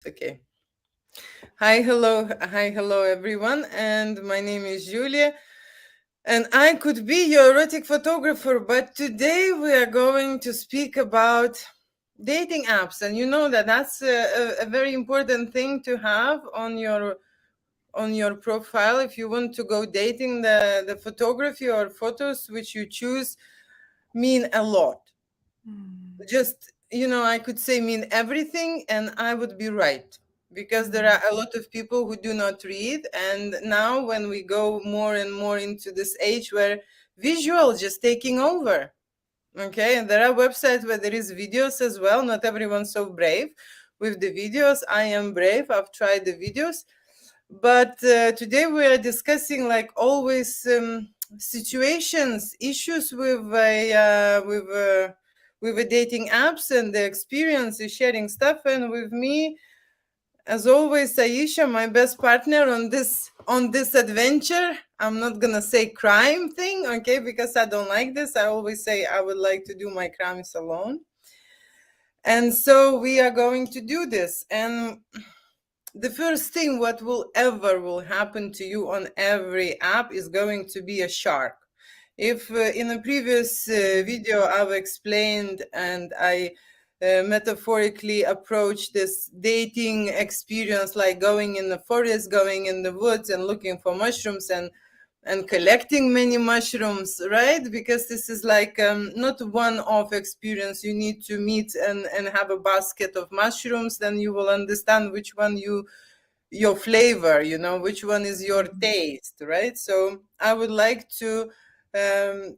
Okay. Hi, hello, everyone. And my name is Julia. And I could be your erotic photographer, but today we are going to speak about dating apps. And you know that that's a very important thing to have on your profile if you want to go dating. The photography or photos which you choose mean a lot. Mm, Just I could say mean everything and I would be right, because there mm, are a lot of people who do not read, and now when we go more and more into this age where visual just taking over. Okay, and there are websites where there is videos as well. Not everyone's so brave with the videos. I am brave, I've tried the videos. But today we are discussing, like always, situations, issues with the dating apps and the experiences, sharing stuff. And with me, as always, Aisha, my best partner on this adventure. I'm not gonna say crime thing, okay, because I don't like this. I always say I would like to do my crimes alone. And so we are going to do this. And the first thing what will happen to you on every app is going to be a shark. If in a previous video I've explained and I metaphorically approach this dating experience like going in the forest, going in the woods and looking for mushrooms and collecting many mushrooms, right? Because this is like not one-off experience. You need to meet and have a basket of mushrooms, then you will understand which one your flavor, which one is your taste, right? So I would like to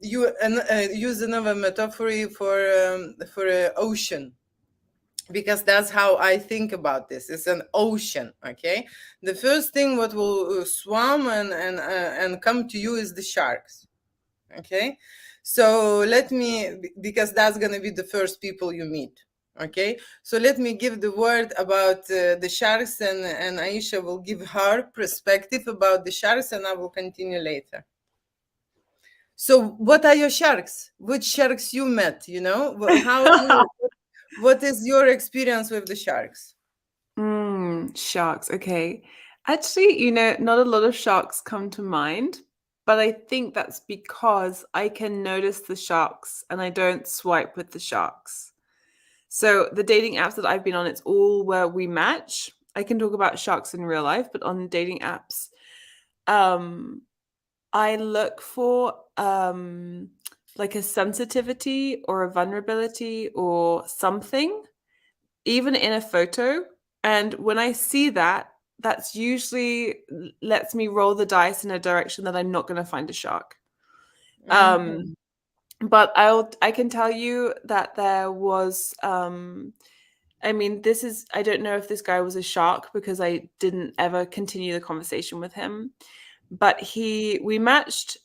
use another metaphor for an ocean, because that's how I think about this. It's an ocean, okay? The first thing what will swim and come to you is the sharks, okay? So let me, because that's gonna be the first people you meet, okay? So let me give the word about the sharks, and Aisha will give her perspective about the sharks, and I will continue later. So what are your sharks? Which sharks you met? How you? What is your experience with the sharks? sharks. Okay. Actually, not a lot of sharks come to mind, but I think that's because I can notice the sharks and I don't swipe with the sharks. So the dating apps that I've been on, it's all where we match. I can talk about sharks in real life, but on dating apps, um, I look for like a sensitivity or a vulnerability or something, even in a photo. And when I see that, that's usually lets me roll the dice in a direction that I'm not going to find a shark. Um, Mhm. but I can tell you that there was I mean, this is I don't know if this guy was a shark because I didn't ever continue the conversation with him. But we matched.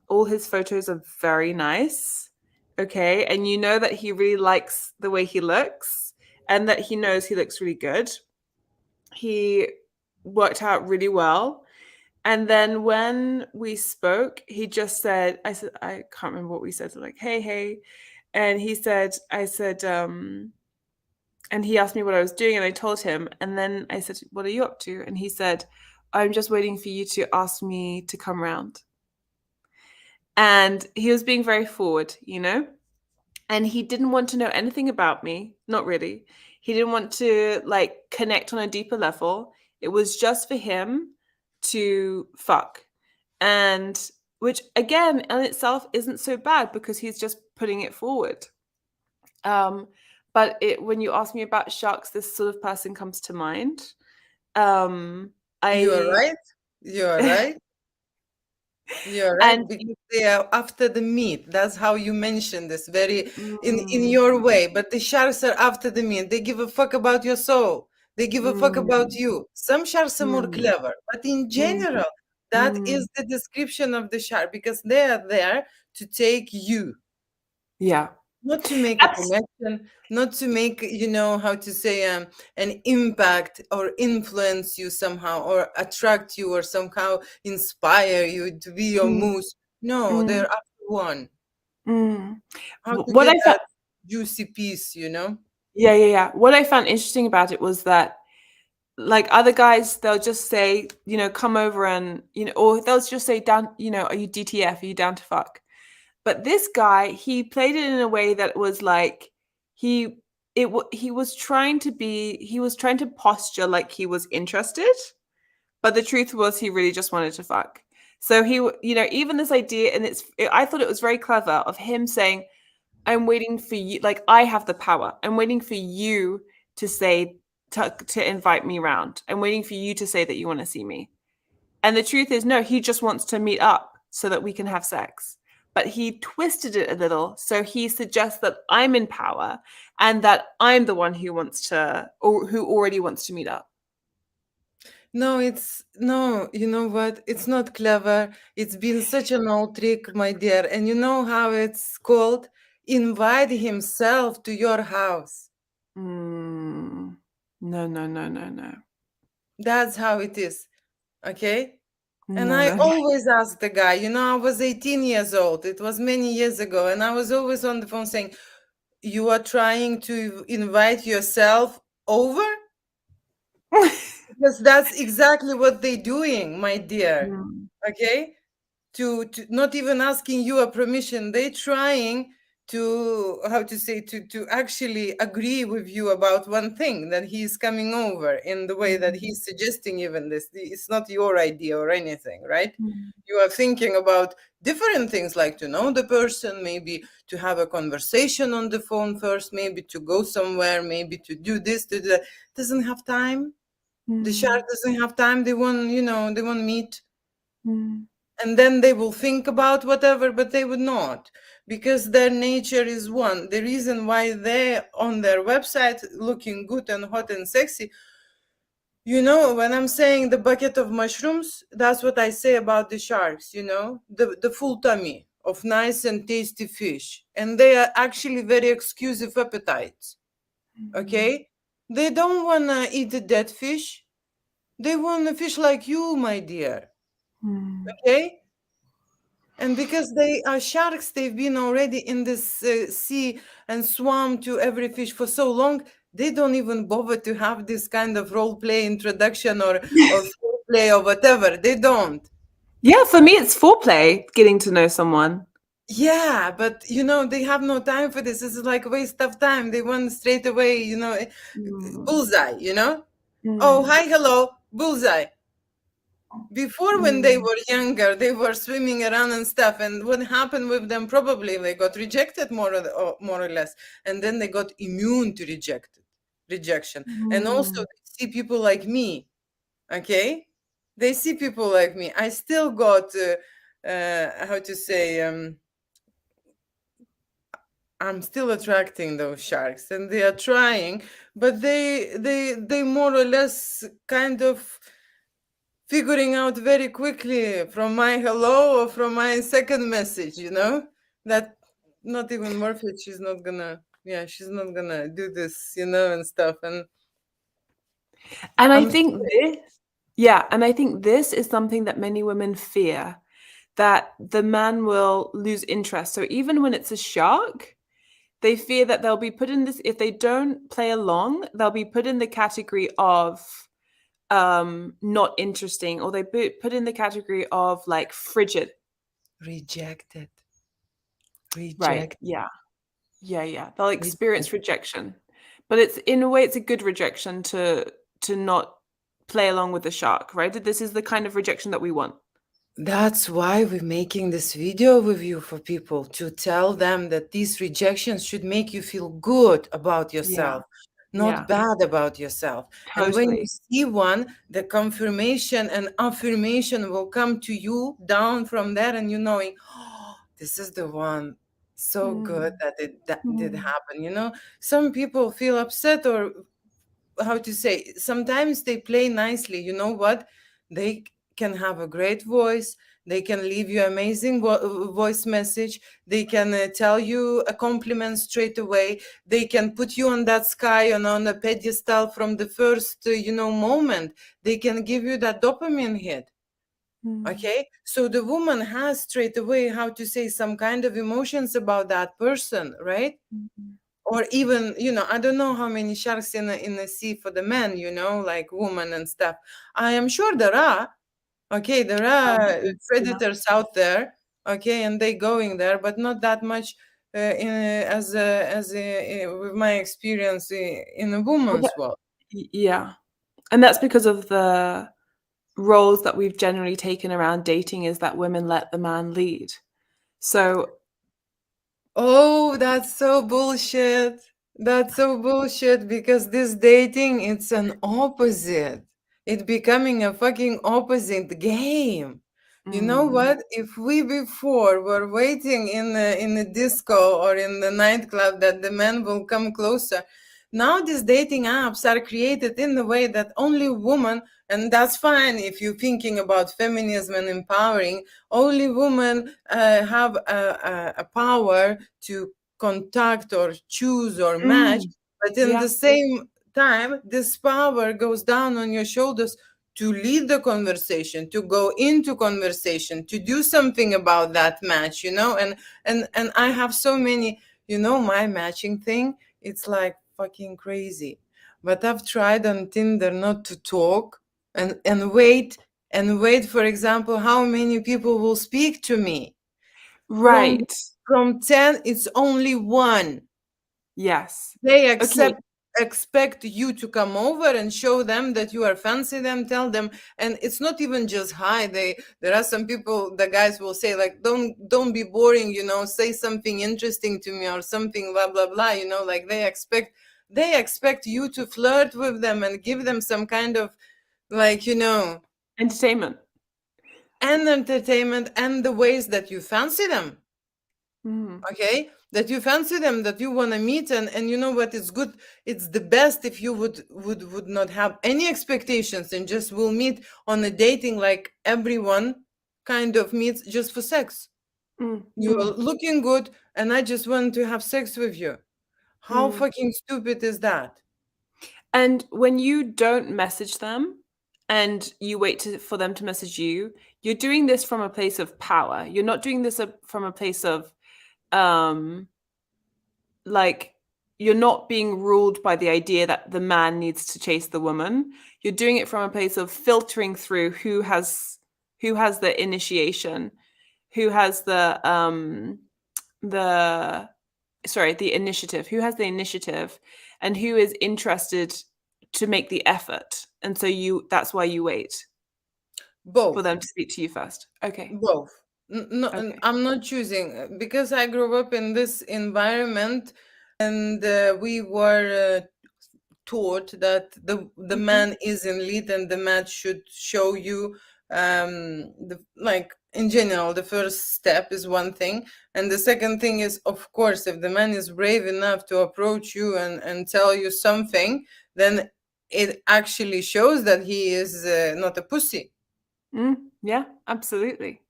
All his photos are very nice. Okay, and you know that he really likes the way he looks and that he knows he looks really good. He worked out really well. And then when we spoke, he just said, I said, I can't remember what we said. So like, hey. And he said, and he asked me what I was doing, and I told him. And then I said, what are you up to? And he said, I'm just waiting for you to ask me to come round. And he was being very forward. And he didn't want to know anything about me, not really. He didn't want to like connect on a deeper level. It was just for him to fuck. And which again in itself isn't so bad because he's just putting it forward. Um, but when you ask me about sharks, this sort of person comes to mind. Um, You are I right. You are right. You're right, and because they are after the meat. That's how you mentioned this, very in mm, your way. But the sharks are after the meat. They give a fuck about your soul. They give a fuck about mm, you. Some sharks are more mm, clever, but in mm, general, that mm. is the description of the shark, because they are there to take you, Yeah, not to make a that's connection, not to make, how to say, an impact or influence you somehow, or attract you, or somehow inspire you to be your mm, moose. No, mm, they're after one. mm. How to What get I that juicy piece? Yeah. What I found interesting about it was that like other guys, they'll just say, come over and, or they'll just say down, are you DTF? Are you down to fuck? But this guy, he played it in a way that was like he he was trying to posture like he was interested, but the truth was he really just wanted to fuck. So even this idea, and I thought it was very clever of him saying, I'm waiting for you, like I have the power. I'm waiting for you to say to invite me round. I'm waiting for you to say that you want to see me. And the truth is, no, he just wants to meet up so that we can have sex. But he twisted it a little. So he suggests that I'm in power and that I'm the one who wants to, or who already wants to meet up. No, you know what? It's not clever. It's been such an old trick, my dear. And you know how it's called? Invite himself to your house. No, no, no, no, no. That's how it is. Okay? And No, I no, no. always ask the guy, I was 18 years old. It was many years ago. And I was always on the phone saying, you are trying to invite yourself over? Because that's exactly what they're doing, my dear. Okay? To not even asking you a permission, they trying to to actually agree with you about one thing, that he's coming over in the way that he's suggesting. Even this, it's not your idea or anything, right? You are thinking about different things, like to know the person, maybe to have a conversation on the phone first, maybe to go somewhere, maybe to do this, to do that. Doesn't have time. The shark doesn't have time. They want, they want meat. And then they will think about whatever, but they would not, because their nature is one. The reason why they're on their website looking good and hot and sexy, when I'm saying the bucket of mushrooms, that's what I say about the sharks, the full tummy of nice and tasty fish. And they are actually very exclusive appetites. Okay? They don't want to eat a dead fish. They want a fish like you, my dear. Okay? And because they are sharks, they've been already in this sea and swam to every fish for so long, they don't even bother to have this kind of role play introduction or foreplay or whatever. They don't. Yeah, for me, it's foreplay, getting to know someone. Yeah, but they have no time for this. This is like a waste of time. They want straight away, bullseye, Oh, hi, hello, bullseye. Before, when they were younger, they were swimming around and stuff, and what happened with them, probably they got rejected more or less, and then they got immune to rejection. And also they see people like me. Okay, they see people like me. I still got how to say, I'm still attracting those sharks, and they are trying, but they more or less kind of figuring out very quickly from my hello or from my second message, that not even worth it. She's not gonna, she's not gonna do this, and stuff. And I I'm think this is something that many women fear, that the man will lose interest. So even when it's a shark, they fear that they'll be put in this, if they don't play along, they'll be put in the category of not interesting, or they put in the category of like frigid. rejected. Right. Yeah. They'll experience rejection, but it's, in a way, it's a good rejection to not play along with the shark, right? This is the kind of rejection that we want. That's why we're making this video with you, for people to tell them that these rejections should make you feel good about yourself, not bad about yourself. And when you Totally. see one, the confirmation and affirmation will come to you down from there, and knowing, oh, this is the one. So good that that did happen. Some people feel upset, or how to say, sometimes they play nicely. You know what? They can have a great voice. They can leave you amazing voice message. They can tell you a compliment straight away. They can put you on that sky and on a pedestal from the first moment. They can give you that dopamine hit. Okay, so the woman has straight away, how to say, some kind of emotions about that person, right? or even, I don't know how many sharks in the sea for the men, like women and stuff. I am sure there are. Okay, there are Yeah. predators out there. Okay, and they going there, but not that much. With my experience in a Well, woman's world. yeah. And that's because of the roles that we've generally taken around dating, is that women let the man lead. So Oh, that's so bullshit. That's so bullshit because this dating, it's an opposite. It's becoming a fucking opposite game. You know mm, what? If we before were waiting in the disco or in the nightclub that the man will come closer, now these dating apps are created in the way that only women, and that's fine if you're thinking about feminism and empowering, only women have a power to contact or choose or match, mm, but in yeah, the same time, this power goes down on your shoulders to lead the conversation, to go into conversation, to do something about that match, and I have so many, my matching thing, it's like fucking crazy. But I've tried on Tinder not to talk and wait, for example, how many people will speak to me. From right. from 10, it's only one. Yes. They Okay. expect you to come over and show them that you are fancy them, tell them, and it's not even just hi. There are some people, the guys will say like, don't be boring, say something interesting to me or something, blah blah blah, like they expect you to flirt with them and give them some kind of, like, Entertainment. and entertainment and the ways that you fancy them. Mm, Okay, that you fancy them, that you want to meet, and you know what, it's good, it's the best if you would not have any expectations and just will meet on a dating like everyone kind of meets just for sex. mm, You are mm, looking good and I just want to have sex with you. How mm. fucking stupid is that? And when you don't message them and you wait for them to message you, you're doing this from a place of power. You're not doing this from a place of um like, you're not being ruled by the idea that the man needs to chase the woman. You're doing it from a place of filtering through who has the initiation, who has the the initiative, who has the initiative, and who is interested to make the effort. And so that's why you wait for Both. them to speak to you first. Okay. Both. No, and Okay. I'm not choosing because I grew up in this environment, and we were taught that the Mhm. man is in lead and the man should show you, like in general, the first step is one thing, and the second thing is, of course, if the man is brave enough to approach you and tell you something, then it actually shows that he is not a pussy. Yeah, absolutely.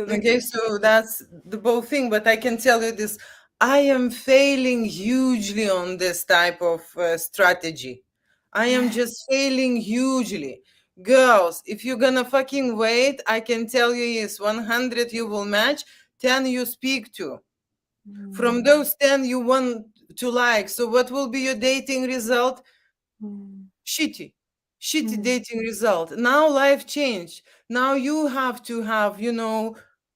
Okay, Absolutely. so that's the whole thing. But I can tell you this, I am failing hugely on this type of strategy. I am just failing hugely. Girls, if you're gonna fucking wait, I can tell you is 100 you will match, 10 you speak to. From Mm, those 10 you want to like. So what will be your dating result? mm, Shitty, shitty mm, dating result. Now life changed. Now you have to have,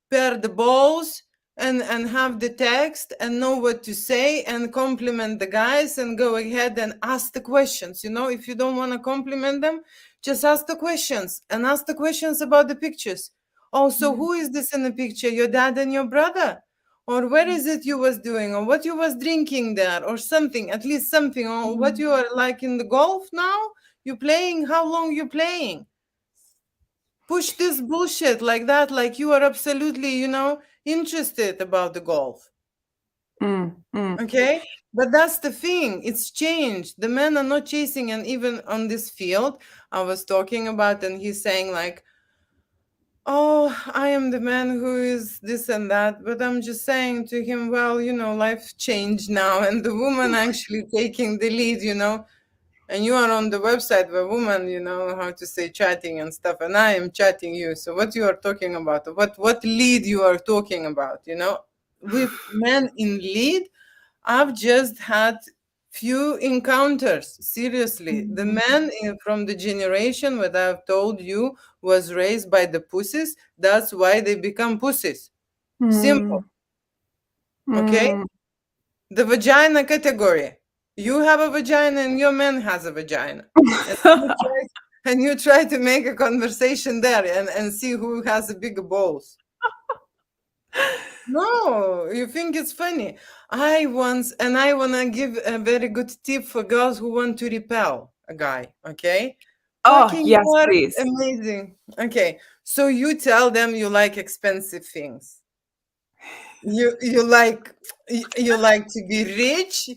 pair the balls and have the text and know what to say and compliment the guys and go ahead and ask the questions. If you don't want to compliment them, just ask the questions and ask the questions about the pictures. Also, mm, who is this in the picture? Your dad and your brother? Or where mm, is it you was doing, or what you was drinking there, or something, at least something, or what mm, you are like in the golf now, you playing, how long you playing, push this bullshit like that, like you are absolutely, interested about the golf. mm. Okay, but that's the thing, it's changed, the men are not chasing, and even on this field I was talking about, and he's saying like, oh, I am the man who is this and that. But I'm just saying to him, well, life changed now, and the woman actually taking the lead, and you are on the website where women, how to say chatting and stuff, and I am chatting you. So what you are talking about? What lead you are talking about? With men in lead, I've just had few encounters. Seriously, the man from the generation that I've told you was raised by the pussies. That's why they become pussies. Simple. Mm. Okay? Mm. The vagina category. You have a vagina and your man has a vagina. And you try to make a conversation there and see who has the bigger balls. No, you think it's funny. I want to give a very good tip for girls who want to repel a guy, okay? Oh, Fucking yes, work, please. amazing. Okay, so you tell them you like expensive things. You like you like to be rich.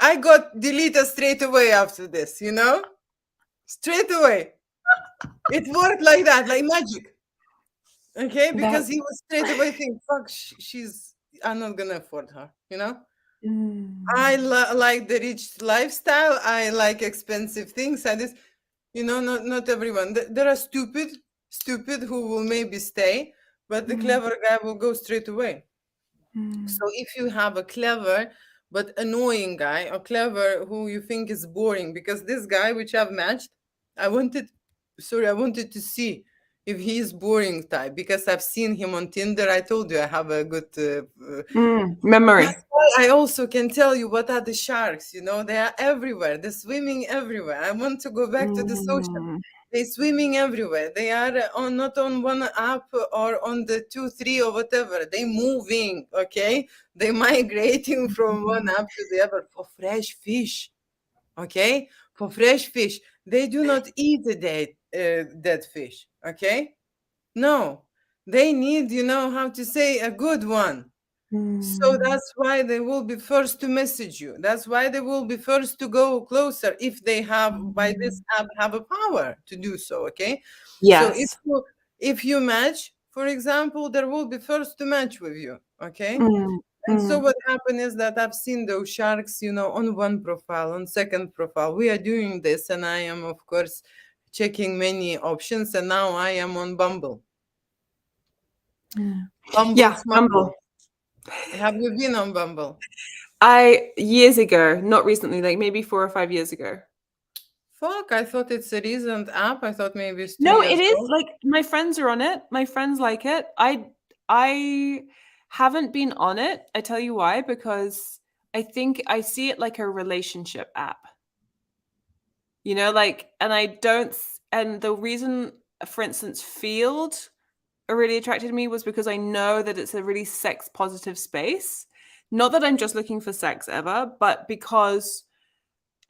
I got deleted straight away after this, you know? Straight away. It worked like that, like magic. Okay, That because he was straight away think, fuck, she's, I'm not gonna afford her, you know? I mm. like the rich lifestyle. I like expensive things. I just, you know, not everyone. There are stupid who will maybe stay, but the Mm. clever guy will go straight away. So Mm. if you have a clever but annoying guy, or clever who you think is boring, because this guy which I've matched, I wanted, I wanted to see if he is boring type, because I've seen him on Tinder. I told you I have a good Memory. that's why I also can tell you what are the sharks. You know, they are everywhere. They're swimming everywhere. I want to go back to this ocean. Mm. They're swimming everywhere. They are on not on one app or on the two, three or whatever. They moving. Okay, they migrating from one app to the other for fresh fish. Okay, for fresh fish. They do not eat the dead fish. Okay, no, they need, you know how to say, a good one. So Mm. that's why they will be first to message you. That's why they will be first to go closer if they have by this Mm. app have a power to do so. Okay. So Yes. if you match, for example, there will be first to match with you. Okay. Mm. And so Mm. what happened is that I've seen those sharks, you know, on one profile, on second profile. We are doing this, and I am of course checking many options, and now I am on Bumble. Mm. Bumble Yeah, Smumble. Bumble. Have you been on Bumble? I years ago, not recently, like maybe 4 or 5 years ago. Fuck, I thought it's a recent app. I thought maybe it's two No, years it is old. like my friends are on it. My friends like it. I haven't been on it. I tell you why, because I think I see it like a relationship app. You know, like, and I don't and the reason, for instance, Field really attracted me was because I know that it's a really sex positive space. Not that I'm just looking for sex ever, but because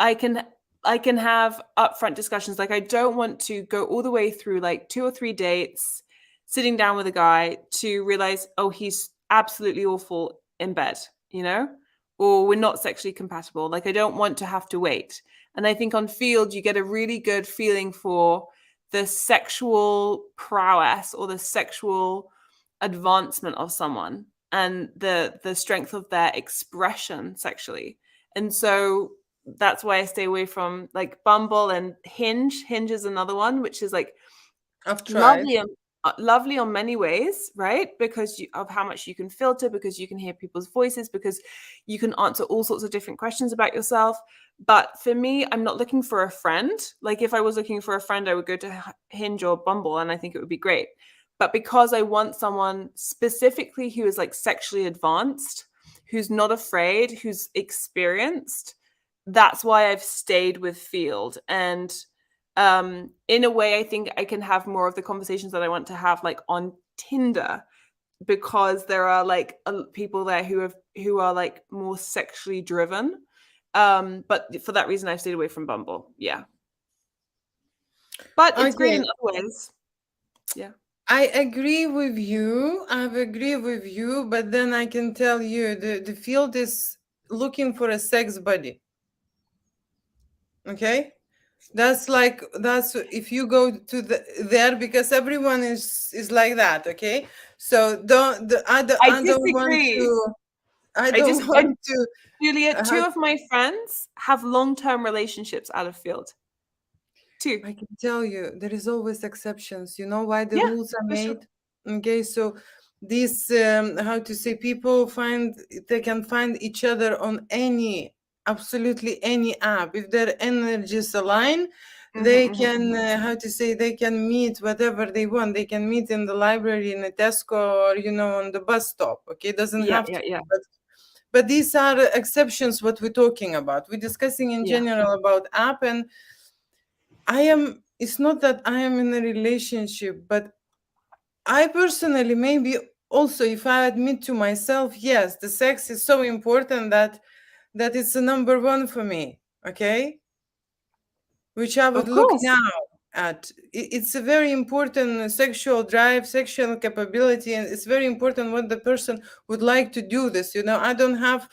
I can I can have upfront discussions. Like I don't want to go all the way through like 2 or 3 dates, sitting down with a guy to realize, oh, he's absolutely awful in bed, you know, or we're not sexually compatible. Like I don't want to have to wait. And I think on Field you get a really good feeling for the sexual prowess or the sexual advancement of someone and the strength of their expression sexually. And so that's why I stay away from like Bumble and Hinge. Hinge is another one, which is like I've tried. lovely and lovely on many ways, right? Because of how much you can filter, because you can hear people's voices, because you can answer all sorts of different questions about yourself. But for me, I'm not looking for a friend. Like if I was looking for a friend, I would go to Hinge or Bumble, and I think it would be great. But because I want someone specifically who is like sexually advanced, who's not afraid, who's experienced, that's why I've stayed with Field. And in a way, I think I can have more of the conversations that I want to have like on Tinder, because there are like people there who are like more sexually driven. But for that reason I've stayed away from Bumble. Yeah. But it's great in Okay, other ways. Yeah. I agree with you. I agree with you, but then I can tell you the field is looking for a sex buddy. Okay? That's if you go to there, because everyone is like that, okay? So I I don't want disagree. to I I don't just want to Julia, two have of my friends have long-term relationships out of Field. Two. I can tell you there is always exceptions. You know why the Yeah, rules are for sure. made? Okay, so these how to say, people find they can find each other on any absolutely any app. If their energies align, Mhm, they mhm. can, they can meet whatever they want. They can meet in the library, in a Tesco, or, on the bus stop. Okay, doesn't Yeah, have yeah, to. yeah, But these are exceptions, what we're talking about. We're discussing in yeah. general about app, and it's not that I am in a relationship, but I personally, maybe also, if I admit to myself, yes, the sex is so important that it's a number one for me. Okay, which I would Of look course. now at. It's a very important sexual drive, sexual capability, and it's very important what the person would like to do this. I don't have,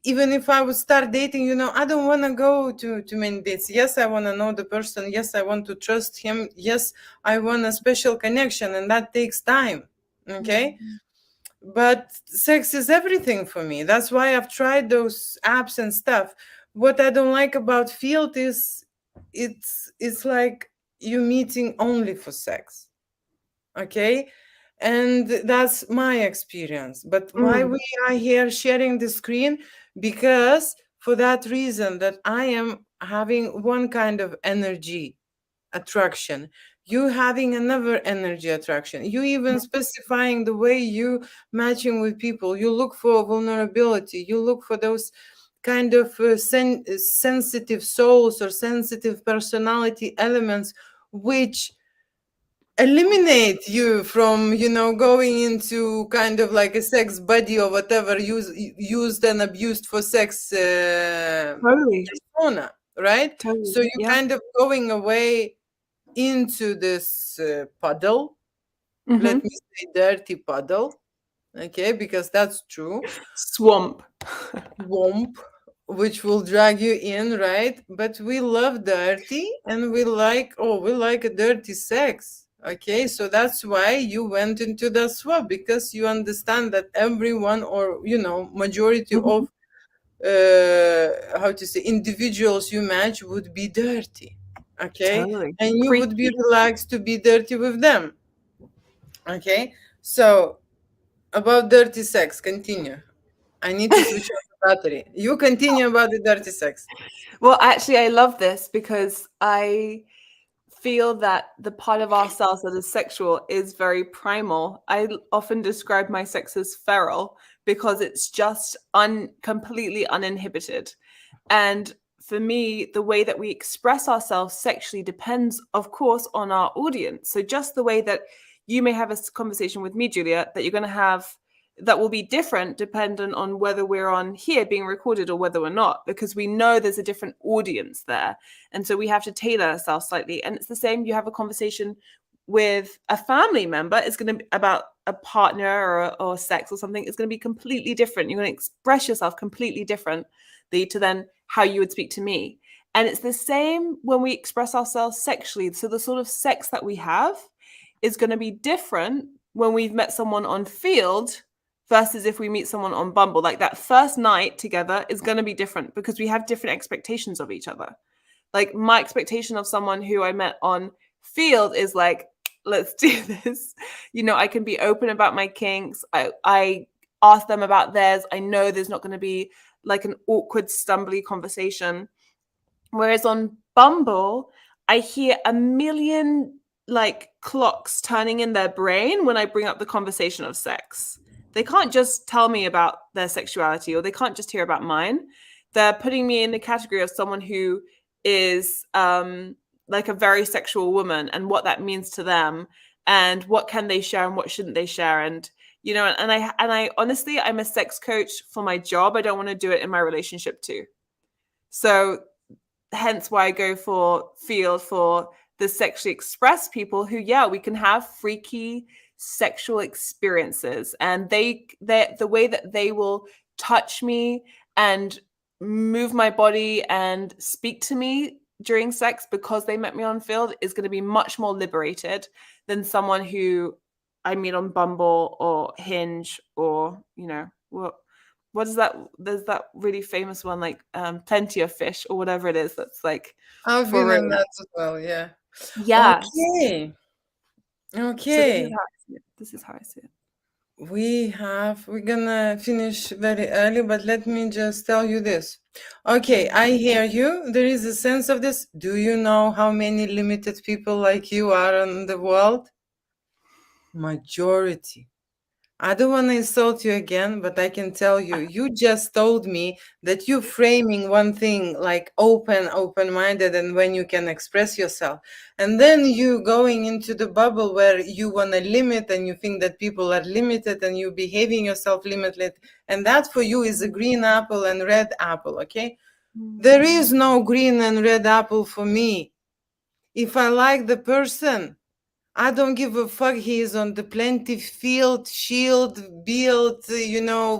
even if I would start dating, I don't want to go to many dates. Yes, I want to know the person. Yes, I want to trust him. Yes, I want a special connection, and that takes time. Okay, Mhm. but sex is everything for me. That's why I've tried those apps and stuff. What I don't like about Field is it's like you meeting only for sex. Okay, and that's my experience. But why Mm. we are here sharing the screen? Because for that reason, that I am having one kind of energy attraction, you having another energy attraction, you even specifying the way you matching with people, you look for vulnerability, you look for those kind of sensitive souls or sensitive personality elements, which eliminate you from going into kind of like a sex buddy or whatever, used and abused for sex Totally, persona, right? totally. So you Yeah. kind of going away into this puddle, let me Mhm. say dirty puddle, okay, because that's true, Swamp. womp, which will drag you in, right? But we love dirty, and we like a dirty sex. Okay, so that's why you went into the swap, because you understand that everyone, or majority Mhm. of individuals you match would be dirty. Okay, Totally. and you would be Freaky. relaxed to be dirty with them. Okay, so about dirty sex, continue. I need to switch off the battery. You continue about the dirty sex. Well, actually, I love this because I feel that the part of ourselves that is sexual is very primal. Often describe my sex as feral because it's just completely uninhibited. And for me, the way that we express ourselves sexually depends, of course, on our audience. So just the way that you may have a conversation with me, Julia, that you're going to have that will be different dependent on whether we're on here being recorded or whether we're not, because we know there's a different audience there. And so we have to tailor ourselves slightly. And it's the same, you have a conversation with a family member, it's going to be about a partner or sex or something. It's going to be completely different. You're going to express yourself completely differently to then how you would speak to me. And it's the same when we express ourselves sexually. So the sort of sex that we have is going to be different when we've met someone on Field versus if we meet someone on Bumble. Like that first night together is going to be different because we have different expectations of each other. Like my expectation of someone who I met on Field is like, let's do this. I can be open about my kinks. I ask them about theirs. I know there's not going to be like an awkward, stumbly conversation. Whereas on Bumble, I hear a million like clocks turning in their brain when I bring up the conversation of sex. They can't just tell me about their sexuality or they can't just hear about mine. They're putting me in the category of someone who is like a very sexual woman and what that means to them and what can they share and what shouldn't they share. And and I honestly, I'm a sex coach for my job. I don't want to do it in my relationship too. So hence why I go for Field for the sexually expressed people who, yeah, we can have freaky sexual experiences, and the way that they will touch me and move my body and speak to me during sex because they met me on Field is going to be much more liberated than someone who I meet on Bumble or Hinge or what is that? There's that really famous one, like Plenty of Fish or whatever it is. That's like I've for been in real. that as well, yeah. Yes. Okay. So this is Okay. how I see it. This is how I see it. we're gonna finish very early, but let me just tell you this. Okay, I hear you. There is a sense of this. Do you know how many limited people like you are in the world? Majority. I don't want to insult you again, but I can tell you, you just told me that you framing one thing like open-minded, and when you can express yourself. And then you going into the bubble where you want to limit and you think that people are limited and you behaving yourself limited. And that for you is a green apple and red apple, okay? There is no green and red apple for me. If I like the person, I don't give a fuck. He is on the plenty field, shield, build,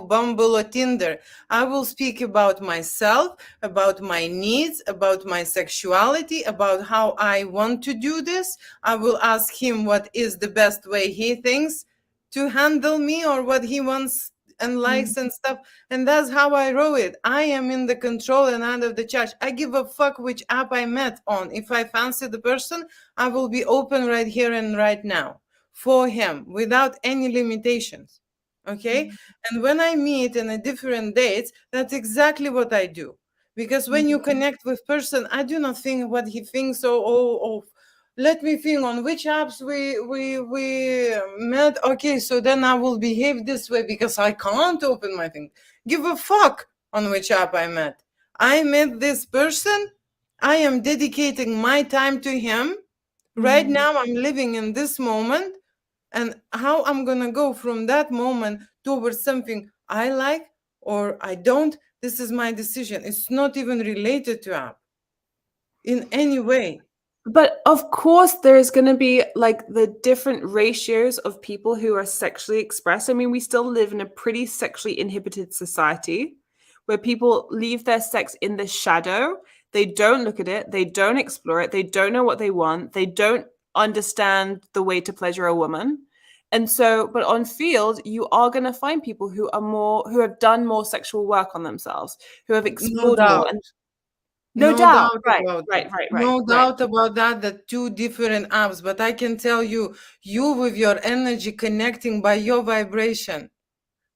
Bumble or Tinder. I will speak about myself, about my needs, about my sexuality, about how I want to do this. I will ask him what is the best way he thinks to handle me or what he wants and likes and stuff. And that's how I roll it. I am in the control and out of the charge. I give a fuck which app I met on. If I fancy the person, I will be open right here and right now for him without any limitations. Okay. And when I meet in a different dates, that's exactly what I do. Because when you connect with person, I do not think what he thinks. Let me think on which apps we met. Okay, so then I will behave this way because I can't open my thing. Give a fuck on which app I met. I met this person. I am dedicating my time to him. Right now, I'm living in this moment, and how I'm gonna go from that moment towards something I like or I don't. This is my decision. It's not even related to app in any way. But of course, there is going to be like the different ratios of people who are sexually expressed. I mean, we still live in a pretty sexually inhibited society where people leave their sex in the shadow. They don't look at it, they don't explore it, they don't know what they want, they don't understand the way to pleasure a woman. And so, but on field, you are going to find people who are more, who have done more sexual work on themselves, who have No explored more. doubt. And no No doubt, doubt right, about right, that. right, right, No right. doubt about that, the two different apps. But I can tell you, you with your energy connecting by your vibration.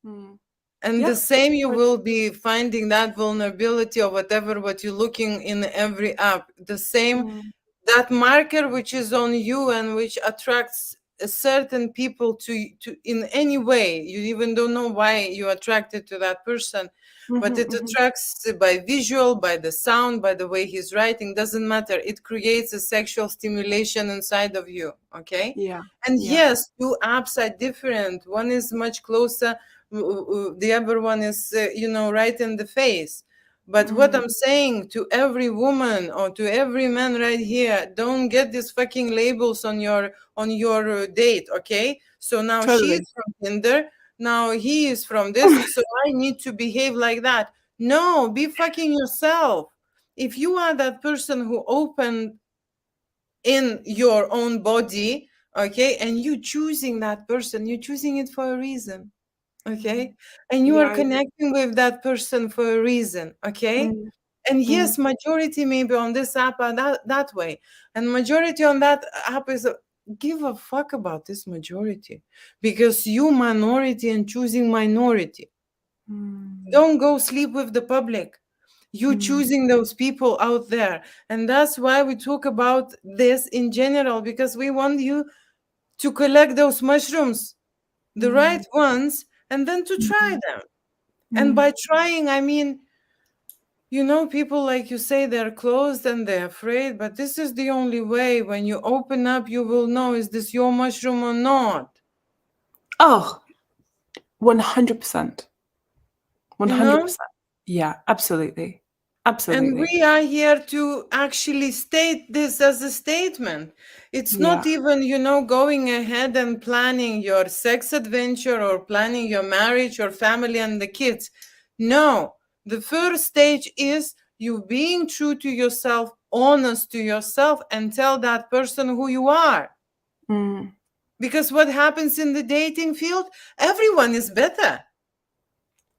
Mm. And Yeah. the same, you will be finding that vulnerability or whatever what you're looking in every app. The same, Mm. that marker which is on you and which attracts a certain people to in any way. You even don't know why you're attracted to that person, but Mhm, it mhm. attracts by visual, by the sound, by the way he's writing. Doesn't matter. It creates a sexual stimulation inside of you. Okay. Yeah, And yeah. yes, two apps are different. One is much closer, the other one is right in the face. But what Mm, I'm saying to every woman or to every man right here, don't get these fucking labels on your date, okay? So now she totally. is from Tinder, now he is from this, so I need to behave like that. No, be fucking yourself. If you are that person who opened in your own body, okay, and you choosing that person, you're choosing it for a reason, okay? Mm. And you Yeah, are I agree. connecting with that person for a reason, okay? Mm, And mm, yes, majority maybe on this app are that way, and majority on that app is give a fuck about this majority, because you minority and choosing minority. mm, Don't go sleep with the public. You mm, choosing those people out there, and that's why we talk about this in general, because we want you to collect those mushrooms, the right mm, ones, and then to try mhm, them. And mm, by trying, I mean, people, like you say, they're closed and they're afraid, but this is the only way. When you open up, you will know, is this your mushroom or not? Oh, 100%. You know? 100%. Yeah, absolutely. And Absolutely. we are here to actually state this as a statement. It's Yeah. not even, going ahead and planning your sex adventure or planning your marriage or family and the kids. No, the first stage is you being true to yourself, honest to yourself, and tell that person who you are. Mm, Because what happens in the dating field, everyone is better.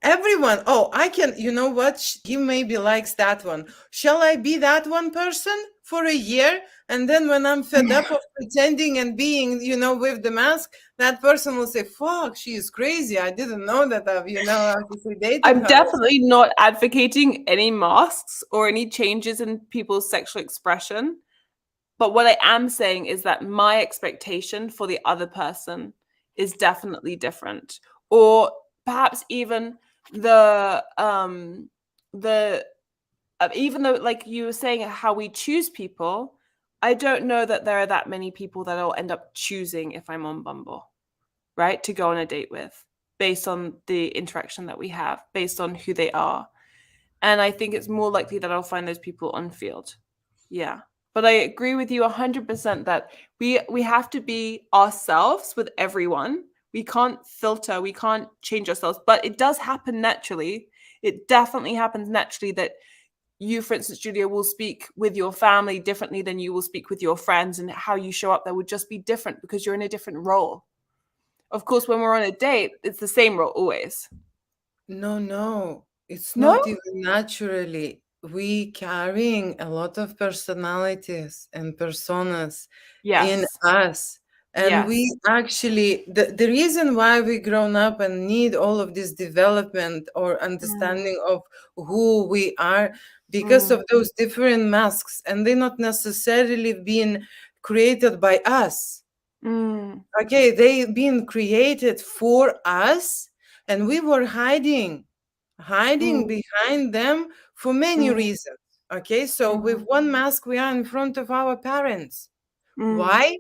Everyone, oh, I can, you know what? He maybe likes that one. Shall I be that one person for a year, and then when I'm fed up of pretending and being, with the mask, that person will say, fuck, she is crazy. I didn't know that I've obviously dated I'm her. definitely not advocating any masks or any changes in people's sexual expression. But what I am saying is that my expectation for the other person is definitely different. Or perhaps even the even though, like you were saying, how we choose people, I don't know that there are that many people that I'll end up choosing if I'm on Bumble, right? To go on a date with, based on the interaction that we have, based on who they are. And I think it's more likely that I'll find those people on field. Yeah. But I agree with you 100% that we have to be ourselves with everyone. We can't filter, we can't change ourselves, but it does happen naturally. It definitely happens naturally that you, for instance, Julia, will speak with your family differently than you will speak with your friends, and how you show up there would just be different because you're in a different role. Of course, when we're on a date, it's the same role always. No, it's No? not even naturally. We carrying a lot of personalities and personas in Yes. us. And Yes. we actually, the reason why we grown up and need all of this development or Mm, understanding of who we are, because mm, of those different masks, and they not necessarily been created by us. mm, Okay, they been created for us, and we were hiding mm, behind them for many mm, reasons. Okay, so with mm, one mask, we are in front of our parents. mm, Why?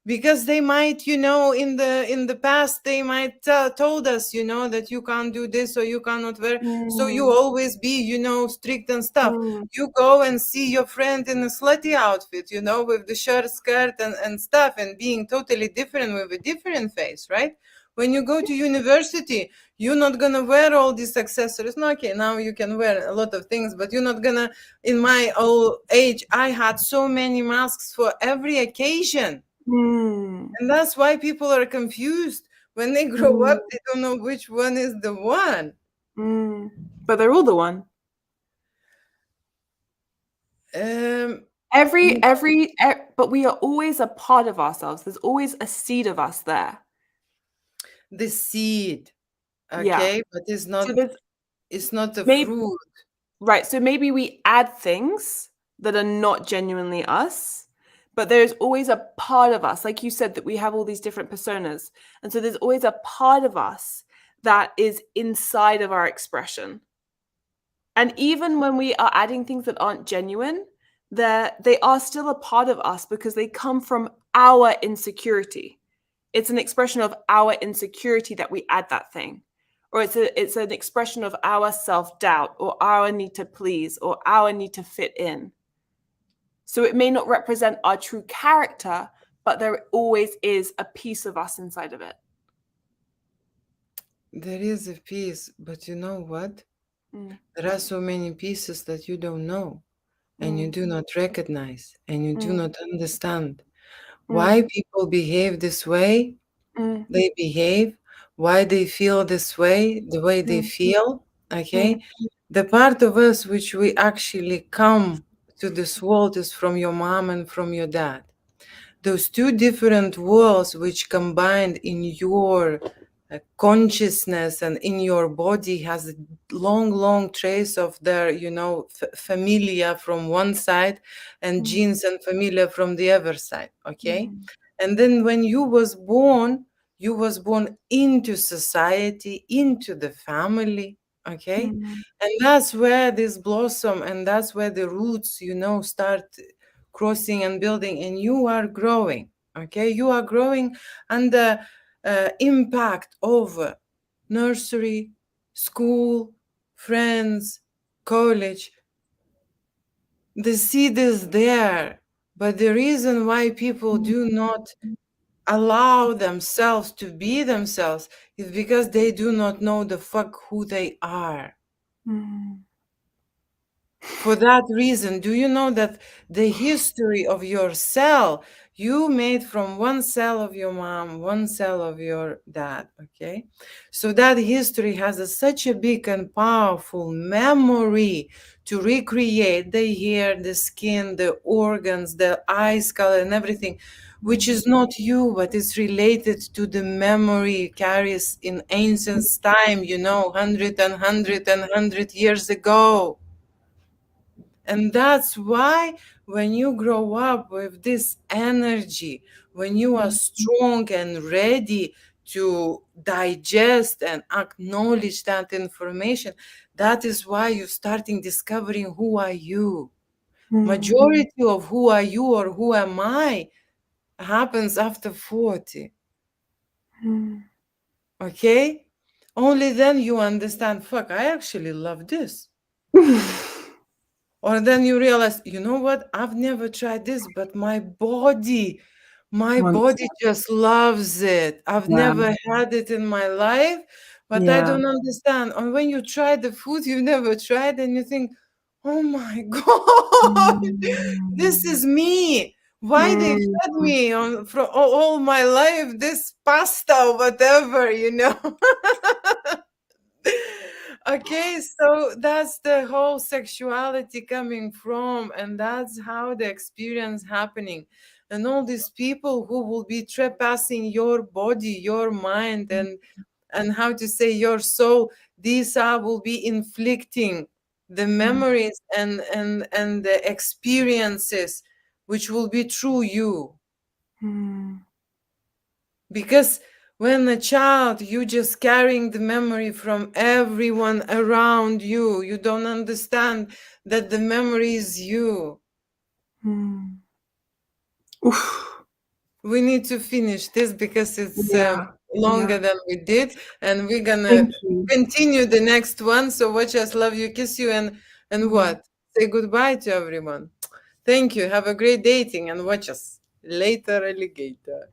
Because they might, in the past, they might told us, that you can't do this or you cannot wear. So you mm, always be, strict and stuff. mm, You go and see your friend in a slutty outfit, with the short skirt and stuff, and being totally different with a different face, right? When you go to university, you're not gonna wear all these accessories. No, okay, now you can wear a lot of things, but you're not gonna. In my old age, I had so many masks for every occasion. mm, And that's why people are confused. When they grow mm, up, they don't know which one is the one. mm. But they're all the one. Um, But we are always a part of ourselves. There's always a seed of us there. the seed, Yeah. okay, but So there's it's not a maybe fruit. right. So maybe we add things that are not genuinely us, but there's always a part of us, like you said, that we have all these different personas. And so there's always a part of us that is inside of our expression. And even when we are adding things that aren't genuine, they are still a part of us because they come from our insecurity. It's an expression of our insecurity that we add that thing. Or it's an expression of our self-doubt or our need to please or our need to fit in. So it may not represent our true character, but there always is a piece of us inside of it. There is a piece, but you know what? Mm, There are so many pieces that you don't know and you mm, do not recognize and you do mm, not understand. mm, Why people behave this way mm, they behave, why they feel this way, the way they mm, feel, mm, okay? The part of us which we actually come to this world is from your mom and from your dad. Those two different worlds which combined in your consciousness and in your body has a long trace of their familia from one side and mm, genes and familia from the other side, okay? mm, And then when you was born into society, into the family, okay? mm, And that's where this blossom and that's where the roots start crossing and building, and you are growing, okay? You are growing under impact of nursery, school, friends, college. The seed is there, but the reason why people mm, do not allow themselves to be themselves is because they do not know the fuck who they are. mm. For that reason, do you know that the history of your cell, You made from one cell of your mom, one cell of your dad, okay? So that history has such a big and powerful memory to recreate the hair, the skin, the organs, the eyes color and everything, which is not you, but it's related to the memory carries in ancient time, 100 years ago. And that's why when you grow up with this energy, when you are strong and ready to digest and acknowledge that information, that is why you're starting discovering who are you. Majority of who are you or who am I happens after 40. Okay? Only then you understand, fuck, I actually love this. Or then you realize, you know what? I've never tried this, but my Once, body just loves it. I've yeah, never had it in my life, but I yeah. don't understand. And when you try the food you've never tried, and you think, oh my God, this Mm, is me. Why they mm, fed me on for all my life this pasta or whatever, Okay, so that's the whole sexuality coming from, and that's how the experience happening. And all these people who will be trespassing your body, your mind, and how to say your soul, these are will be inflicting the memories and the experiences which will be through you. mm, Because when a child, you just carrying the memory from everyone around you. You don't understand that the memory is you. mm. Oof. We need to finish this because it's Yeah, longer yeah. than we did, and we're gonna Thank you. continue the next one. So watch us, love you, kiss you, and Mm. what? Say goodbye to everyone. Thank you. Have a great dating and watch us later, alligator.